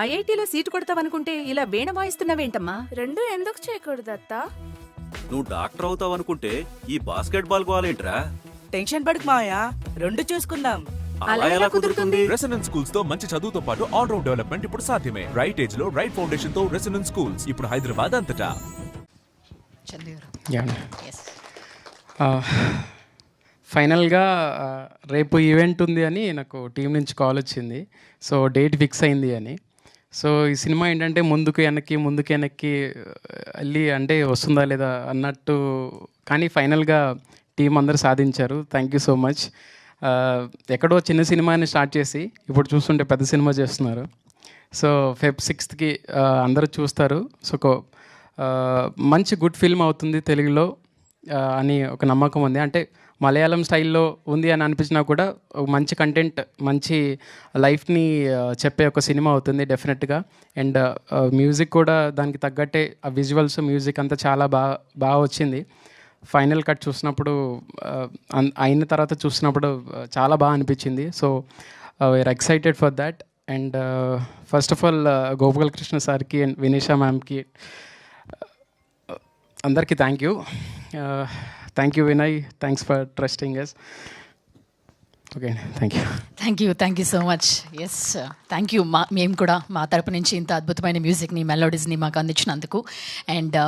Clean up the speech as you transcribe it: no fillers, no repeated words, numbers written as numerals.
ఐఐటీలో seat కొడతావనుకుంటే ఇలా వీణ వాయిస్తున్నావేంటమ్మా? రెండు ఎందుకు చేయకూడదు అత్త? నువ్వు డాక్టర్ అవుతావు అనుకుంటే ఈ బాస్కెట్ బాల్ గోలేంట్రా? టెన్షన్ పడకు మావయ్య, రెండు చూసుకుందాం. అలా ఎలా కుదురుతుంది? రెసిడెన్స్ స్కూల్స్ తో మంచి చదువుతో పాటు ఆల్ రౌండ్ డెవలప్మెంట్ ఇప్పుడు సాధ్యమే. రైట్ ఏజ్ లో రైట్ ఫౌండేషన్ తో రెసిడెన్స్ స్కూల్స్ ఇప్పుడు హైదరాబాద్ అంతటా. ఫైనల్గా రేపు ఈవెంట్ ఉంది అని నాకు టీం నుంచి కాల్ వచ్చింది. సో డేట్ ఫిక్స్ అయింది అని. సో ఈ సినిమా ఏంటంటే ముందుకు వెనక్కి వెళ్ళి అంటే వస్తుందా లేదా అన్నట్టు, కానీ ఫైనల్గా టీం అందరూ సాధించారు. Thank you so much. ఎక్కడో చిన్న సినిమాని స్టార్ట్ చేసి ఇప్పుడు చూస్తుంటే పెద్ద సినిమా చేస్తున్నారు. సో Feb 6th అందరూ చూస్తారు. సో మంచి గుడ్ ఫిల్మ్ అవుతుంది తెలుగులో అని ఒక నమ్మకం ఉంది. అంటే మలయాళం స్టైల్లో ఉంది అని అనిపించినా కూడా మంచి కంటెంట్, మంచి లైఫ్ని చెప్పే ఒక సినిమా అవుతుంది డెఫినెట్గా. అండ్ మ్యూజిక్ కూడా దానికి తగ్గట్టే, ఆ విజువల్స్ మ్యూజిక్ అంతా చాలా బాగా వచ్చింది. ఫైనల్ కట్ చూసినప్పుడు, అయిన తర్వాత చూసినప్పుడు చాలా బాగా అనిపించింది. So we're excited for that. And first of all Gopal Krishna సార్కి అండ్ వినీషా మ్యామ్కి అందరికీ thank you. Thank you Vinay, thanks for trusting us. Okay, thank you so much. Yes, thank you. మేము కూడా మా తరపు నుంచి ఇంత అద్భుతమైన మ్యూజిక్ని, మెలోడీస్ని మాకు అందించినందుకు. అండ్